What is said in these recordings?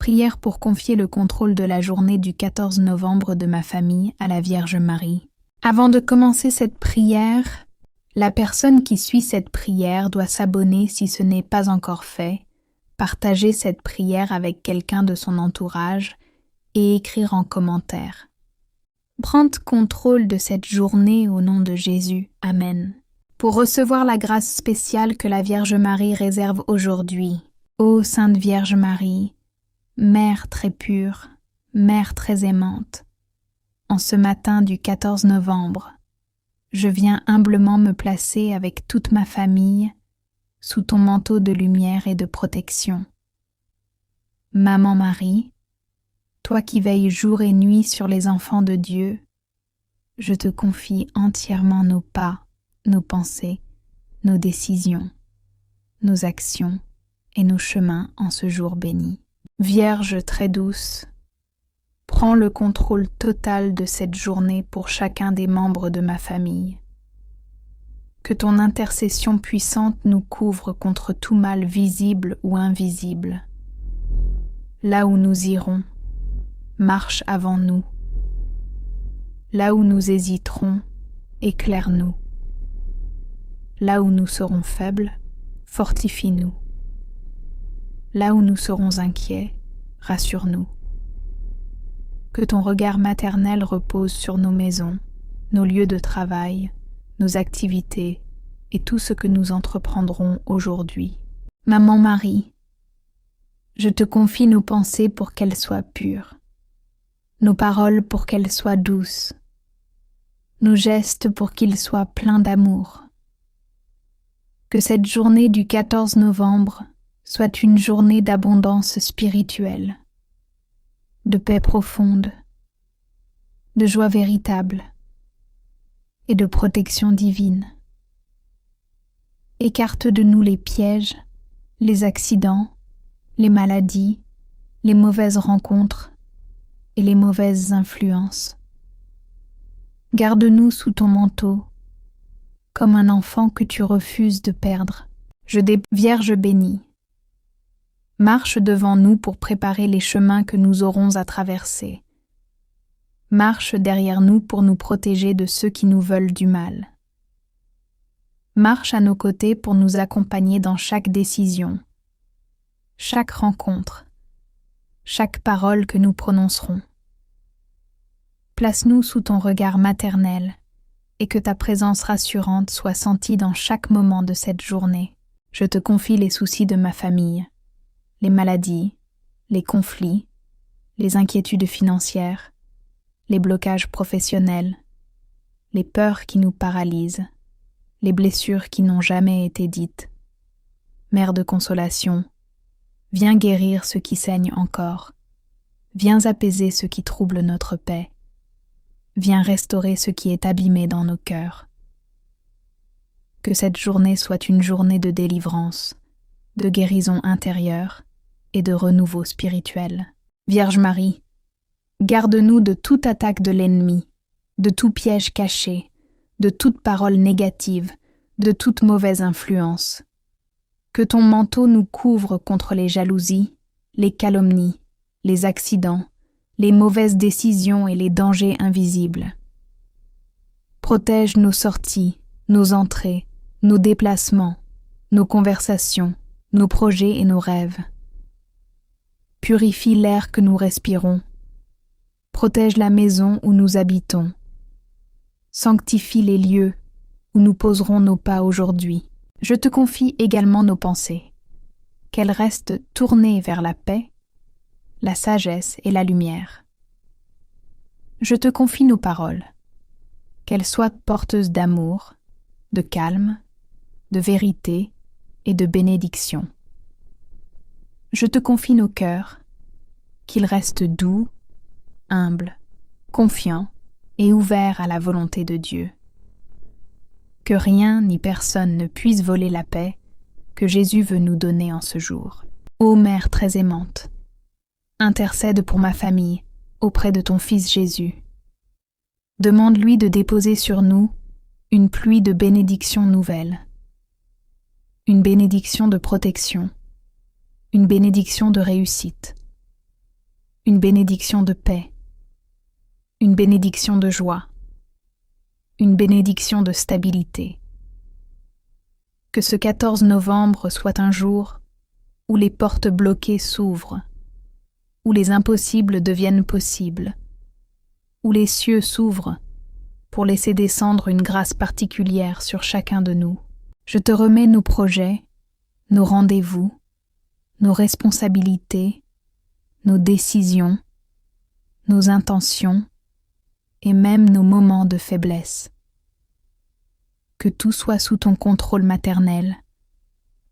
Prière pour confier le contrôle de la journée du 14 novembre de ma famille à la Vierge Marie. Avant de commencer cette prière, la personne qui suit cette prière doit s'abonner si ce n'est pas encore fait, partager cette prière avec quelqu'un de son entourage et écrire en commentaire. Prendre contrôle de cette journée au nom de Jésus. Amen. Pour recevoir la grâce spéciale que la Vierge Marie réserve aujourd'hui. Ô Sainte Vierge Marie, Mère très pure, Mère très aimante, en ce matin du 14 novembre, je viens humblement me placer avec toute ma famille sous ton manteau de lumière et de protection. Maman Marie, toi qui veilles jour et nuit sur les enfants de Dieu, je te confie entièrement nos pas, nos pensées, nos décisions, nos actions et nos chemins en ce jour béni. Vierge très douce, prends le contrôle total de cette journée pour chacun des membres de ma famille. Que ton intercession puissante nous couvre contre tout mal visible ou invisible. Là où nous irons, marche avant nous. Là où nous hésiterons, éclaire-nous. Là où nous serons faibles, fortifie-nous. Là où nous serons inquiets, rassure-nous. Que ton regard maternel repose sur nos maisons, nos lieux de travail, nos activités et tout ce que nous entreprendrons aujourd'hui. Maman Marie, je te confie nos pensées pour qu'elles soient pures, nos paroles pour qu'elles soient douces, nos gestes pour qu'ils soient pleins d'amour. Que cette journée du 14 novembre soit une journée d'abondance spirituelle, de paix profonde, de joie véritable et de protection divine. Écarte de nous les pièges, les accidents, les maladies, les mauvaises rencontres et les mauvaises influences. Garde-nous sous ton manteau, comme un enfant que tu refuses de perdre. Vierge bénie, marche devant nous pour préparer les chemins que nous aurons à traverser. Marche derrière nous pour nous protéger de ceux qui nous veulent du mal. Marche à nos côtés pour nous accompagner dans chaque décision, chaque rencontre, chaque parole que nous prononcerons. Place-nous sous ton regard maternel et que ta présence rassurante soit sentie dans chaque moment de cette journée. Je te confie les soucis de ma famille, les maladies, les conflits, les inquiétudes financières, les blocages professionnels, les peurs qui nous paralysent, les blessures qui n'ont jamais été dites. Mère de consolation, viens guérir ce qui saigne encore, viens apaiser ce qui trouble notre paix, viens restaurer ce qui est abîmé dans nos cœurs. Que cette journée soit une journée de délivrance, de guérison intérieure et de renouveau spirituel. Vierge Marie, garde-nous de toute attaque de l'ennemi, de tout piège caché, de toute parole négative, de toute mauvaise influence. Que ton manteau nous couvre contre les jalousies, les calomnies, les accidents, les mauvaises décisions et les dangers invisibles. Protège nos sorties, nos entrées, nos déplacements, nos conversations, nos projets et nos rêves. Purifie l'air que nous respirons. Protège la maison où nous habitons. Sanctifie les lieux où nous poserons nos pas aujourd'hui. Je te confie également nos pensées, qu'elles restent tournées vers la paix, la sagesse et la lumière. Je te confie nos paroles, qu'elles soient porteuses d'amour, de calme, de vérité et de bénédiction. Je te confie nos cœurs, qu'ils restent doux, humbles, confiants et ouverts à la volonté de Dieu. Que rien ni personne ne puisse voler la paix que Jésus veut nous donner en ce jour. Ô Mère très aimante, intercède pour ma famille auprès de ton Fils Jésus. Demande-lui de déposer sur nous une pluie de bénédictions nouvelles, une bénédiction de protection, une bénédiction de réussite, une bénédiction de paix, une bénédiction de joie, une bénédiction de stabilité. Que ce 14 novembre soit un jour où les portes bloquées s'ouvrent, où les impossibles deviennent possibles, où les cieux s'ouvrent pour laisser descendre une grâce particulière sur chacun de nous. Je te remets nos projets, nos rendez-vous, nos responsabilités, nos décisions, nos intentions et même nos moments de faiblesse. Que tout soit sous ton contrôle maternel,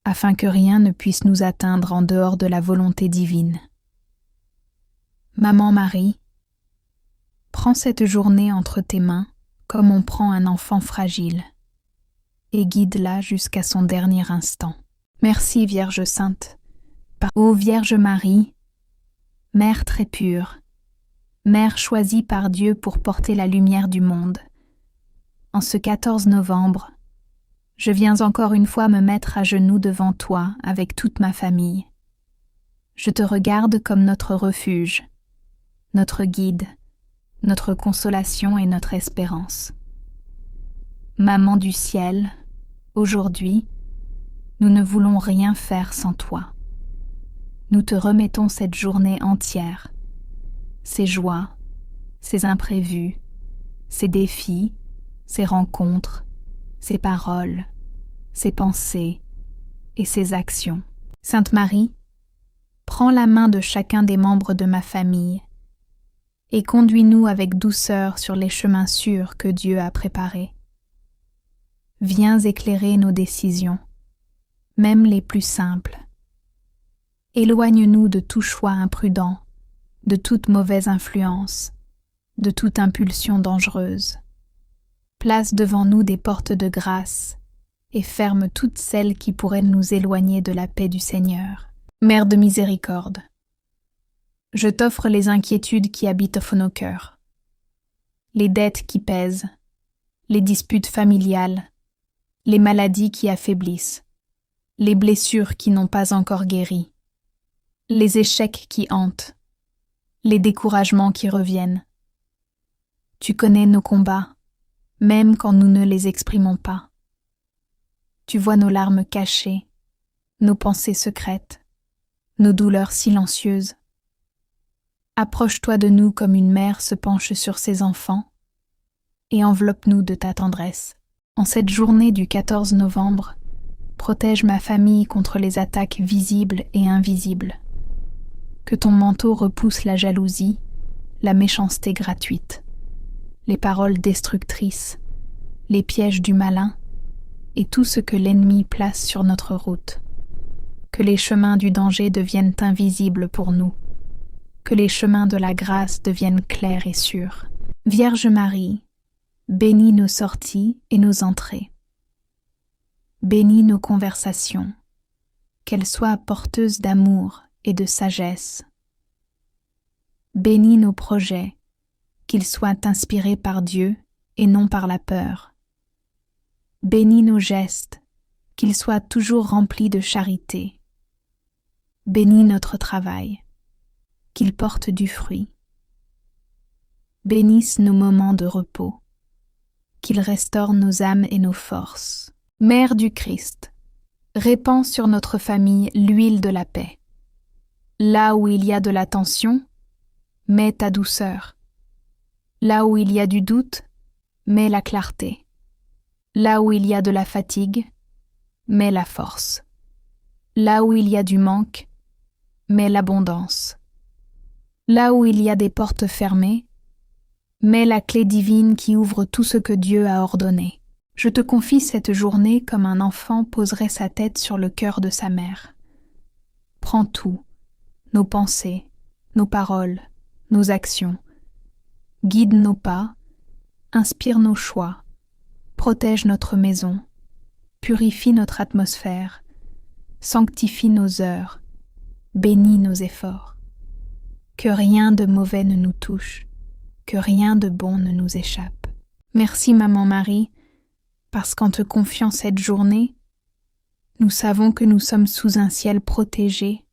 afin que rien ne puisse nous atteindre en dehors de la volonté divine. Maman Marie, prends cette journée entre tes mains comme on prend un enfant fragile, et guide-la jusqu'à son dernier instant. Merci Vierge Sainte, ô Vierge Marie, Mère très pure, Mère choisie par Dieu pour porter la lumière du monde. En ce 14 novembre, je viens encore une fois me mettre à genoux devant toi avec toute ma famille. Je te regarde comme notre refuge, notre guide, notre consolation et notre espérance. Maman du ciel, aujourd'hui, nous ne voulons rien faire sans toi. Nous te remettons cette journée entière, ces joies, ces imprévus, ces défis, ces rencontres, ces paroles, ces pensées et ces actions. Sainte Marie, prends la main de chacun des membres de ma famille et conduis-nous avec douceur sur les chemins sûrs que Dieu a préparés. Viens éclairer nos décisions, même les plus simples. Éloigne-nous de tout choix imprudent, de toute mauvaise influence, de toute impulsion dangereuse. Place devant nous des portes de grâce et ferme toutes celles qui pourraient nous éloigner de la paix du Seigneur. Mère de miséricorde, je t'offre les inquiétudes qui habitent nos cœurs, les dettes qui pèsent, les disputes familiales, les maladies qui affaiblissent, les blessures qui n'ont pas encore guéri, les échecs qui hantent, les découragements qui reviennent. Tu connais nos combats, même quand nous ne les exprimons pas. Tu vois nos larmes cachées, nos pensées secrètes, nos douleurs silencieuses. Approche-toi de nous comme une mère se penche sur ses enfants et enveloppe-nous de ta tendresse. En cette journée du 14 novembre, protège ma famille contre les attaques visibles et invisibles. Que ton manteau repousse la jalousie, la méchanceté gratuite, les paroles destructrices, les pièges du malin et tout ce que l'ennemi place sur notre route. Que les chemins du danger deviennent invisibles pour nous. Que les chemins de la grâce deviennent clairs et sûrs. Vierge Marie, bénis nos sorties et nos entrées. Bénis nos conversations, qu'elles soient porteuses d'amour et de sagesse. Bénis nos projets, qu'ils soient inspirés par Dieu et non par la peur. Bénis nos gestes, qu'ils soient toujours remplis de charité. Bénis notre travail, qu'il porte du fruit. Bénisse nos moments de repos, qu'il restaure nos âmes et nos forces. Mère du Christ, répands sur notre famille l'huile de la paix. Là où il y a de la tension, mets ta douceur. Là où il y a du doute, mets la clarté. Là où il y a de la fatigue, mets la force. Là où il y a du manque, mets l'abondance. Là où il y a des portes fermées, mets la clé divine qui ouvre tout ce que Dieu a ordonné. Je te confie cette journée comme un enfant poserait sa tête sur le cœur de sa mère. Prends tout, nos pensées, nos paroles, nos actions. Guide nos pas, inspire nos choix, protège notre maison, purifie notre atmosphère, sanctifie nos heures, bénis nos efforts. Que rien de mauvais ne nous touche, que rien de bon ne nous échappe. Merci Maman Marie, parce qu'en te confiant cette journée, nous savons que nous sommes sous un ciel protégé.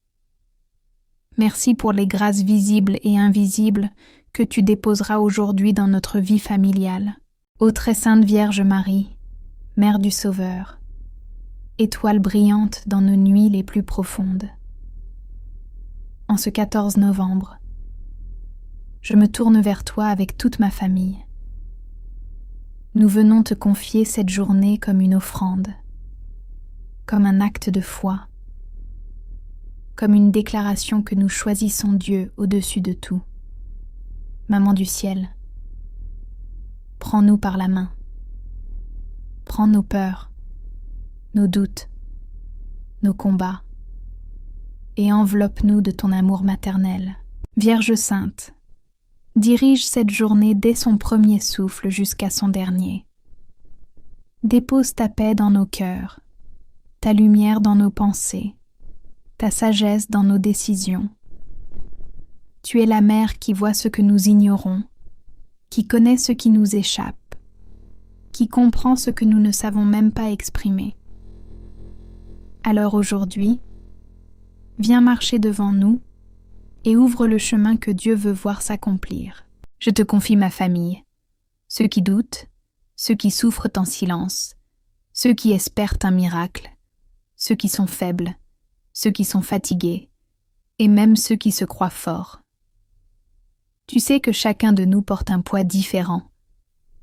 Merci pour les grâces visibles et invisibles que tu déposeras aujourd'hui dans notre vie familiale. Ô très sainte Vierge Marie, Mère du Sauveur, étoile brillante dans nos nuits les plus profondes. En ce 14 novembre, je me tourne vers toi avec toute ma famille. Nous venons te confier cette journée comme une offrande, comme un acte de foi, comme une déclaration que nous choisissons Dieu au-dessus de tout. Maman du ciel, prends-nous par la main. Prends nos peurs, nos doutes, nos combats, et enveloppe-nous de ton amour maternel. Vierge Sainte, dirige cette journée dès son premier souffle jusqu'à son dernier. Dépose ta paix dans nos cœurs, ta lumière dans nos pensées, ta sagesse dans nos décisions. Tu es la mère qui voit ce que nous ignorons, qui connaît ce qui nous échappe, qui comprend ce que nous ne savons même pas exprimer. Alors aujourd'hui, viens marcher devant nous et ouvre le chemin que Dieu veut voir s'accomplir. Je te confie ma famille, ceux qui doutent, ceux qui souffrent en silence, ceux qui espèrent un miracle, ceux qui sont faibles, ceux qui sont fatigués, et même ceux qui se croient forts. Tu sais que chacun de nous porte un poids différent.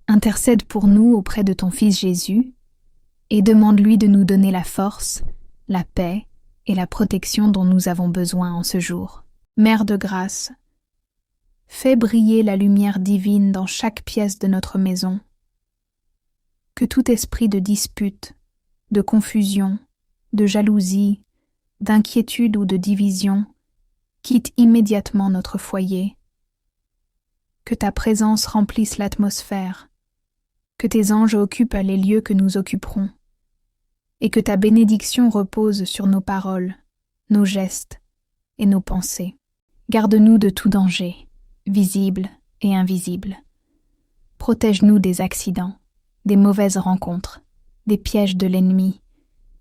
Intercède pour nous auprès de ton Fils Jésus et demande-lui de nous donner la force, la paix et la protection dont nous avons besoin en ce jour. Mère de grâce, fais briller la lumière divine dans chaque pièce de notre maison. Que tout esprit de dispute, de confusion, de jalousie, d'inquiétude ou de division quitte immédiatement notre foyer. Que ta présence remplisse l'atmosphère, que tes anges occupent les lieux que nous occuperons, et que ta bénédiction repose sur nos paroles, nos gestes et nos pensées. Garde-nous de tout danger, visible et invisible. Protège-nous des accidents, des mauvaises rencontres, des pièges de l'ennemi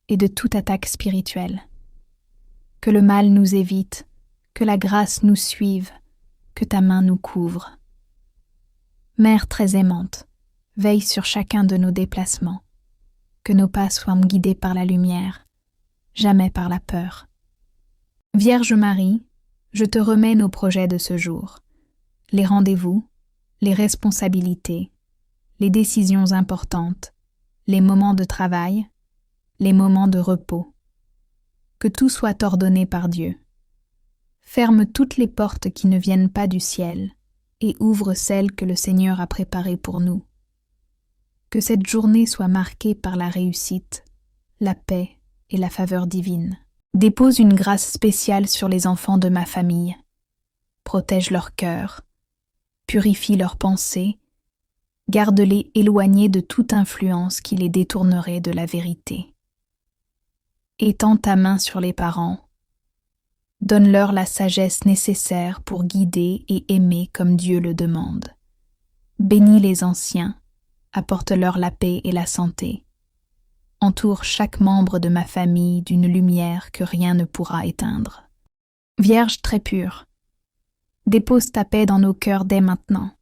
et de toute attaque spirituelle. Que le mal nous évite, que la grâce nous suive, que ta main nous couvre. Mère très aimante, veille sur chacun de nos déplacements, que nos pas soient guidés par la lumière, jamais par la peur. Vierge Marie, je te remets nos projets de ce jour, les rendez-vous, les responsabilités, les décisions importantes, les moments de travail, les moments de repos. Que tout soit ordonné par Dieu. Ferme toutes les portes qui ne viennent pas du ciel et ouvre celles que le Seigneur a préparées pour nous. Que cette journée soit marquée par la réussite, la paix et la faveur divine. Dépose une grâce spéciale sur les enfants de ma famille. Protège leur cœur, purifie leurs pensées, garde-les éloignés de toute influence qui les détournerait de la vérité. Étends ta main sur les parents. Donne-leur la sagesse nécessaire pour guider et aimer comme Dieu le demande. Bénis les anciens, apporte-leur la paix et la santé. Entoure chaque membre de ma famille d'une lumière que rien ne pourra éteindre. Vierge très pure, dépose ta paix dans nos cœurs dès maintenant.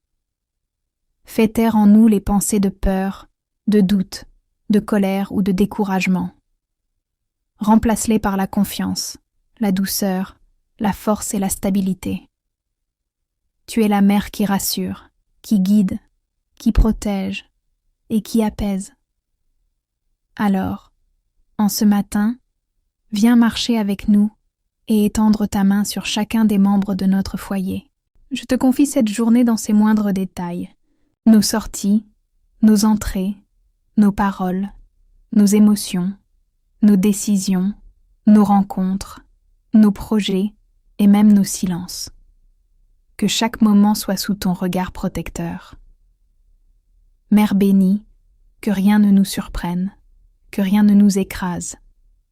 Fais taire en nous les pensées de peur, de doute, de colère ou de découragement. Remplace-les par la confiance, la douceur, la force et la stabilité. Tu es la mère qui rassure, qui guide, qui protège et qui apaise. Alors, en ce matin, viens marcher avec nous et étendre ta main sur chacun des membres de notre foyer. Je te confie cette journée dans ses moindres détails. Nos sorties, nos entrées, nos paroles, nos émotions, nos décisions, nos rencontres, nos projets et même nos silences. Que chaque moment soit sous ton regard protecteur. Mère bénie, que rien ne nous surprenne, que rien ne nous écrase,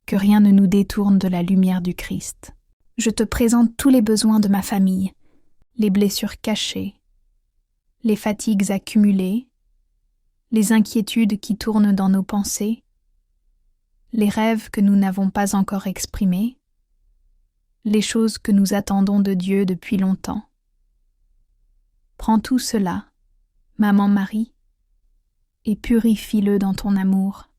que rien ne nous détourne de la lumière du Christ. Je te présente tous les besoins de ma famille, les blessures cachées, les fatigues accumulées, les inquiétudes qui tournent dans nos pensées, les rêves que nous n'avons pas encore exprimés, les choses que nous attendons de Dieu depuis longtemps. Prends tout cela, Maman Marie, et purifie-le dans ton amour.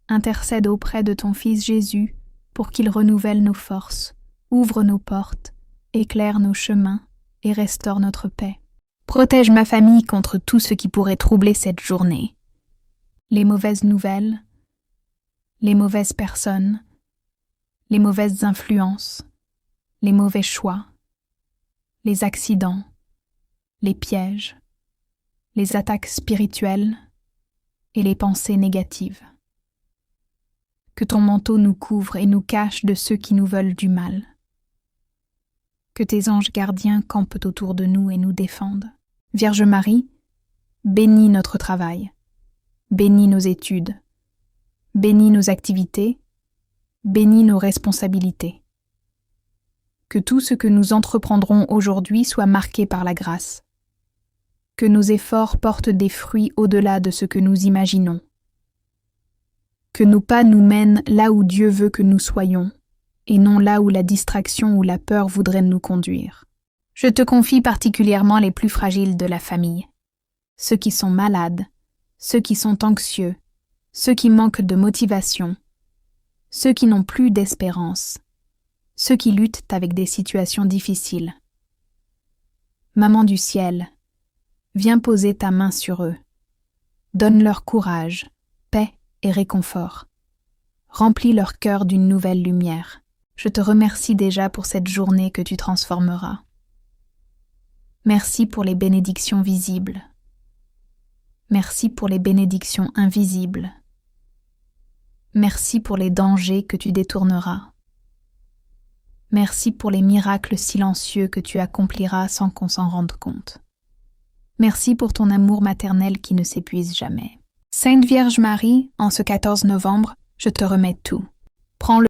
Intercède auprès de ton Fils Jésus pour qu'il renouvelle nos forces, ouvre nos portes, éclaire nos chemins et restaure notre paix. Protège ma famille contre tout ce qui pourrait troubler cette journée. Les mauvaises nouvelles, les mauvaises personnes, les mauvaises influences, les mauvais choix, les accidents, les pièges, les attaques spirituelles et les pensées négatives. Que ton manteau nous couvre et nous cache de ceux qui nous veulent du mal. Que tes anges gardiens campent autour de nous et nous défendent. Vierge Marie, bénis notre travail, bénis nos études, bénis nos activités, bénis nos responsabilités. Que tout ce que nous entreprendrons aujourd'hui soit marqué par la grâce. Que nos efforts portent des fruits au-delà de ce que nous imaginons. Que nos pas nous mènent là où Dieu veut que nous soyons, et non là où la distraction ou la peur voudrait nous conduire. Je te confie particulièrement les plus fragiles de la famille, ceux qui sont malades, ceux qui sont anxieux, ceux qui manquent de motivation, ceux qui n'ont plus d'espérance, ceux qui luttent avec des situations difficiles. Maman du ciel, viens poser ta main sur eux. Donne-leur courage, paix et réconfort. Remplis leur cœur d'une nouvelle lumière. Je te remercie déjà pour cette journée que tu transformeras. Merci pour les bénédictions visibles. Merci pour les bénédictions invisibles. Merci pour les dangers que tu détourneras. Merci pour les miracles silencieux que tu accompliras sans qu'on s'en rende compte. Merci pour ton amour maternel qui ne s'épuise jamais. Sainte Vierge Marie, en ce 14 novembre, je te remets tout. Prends le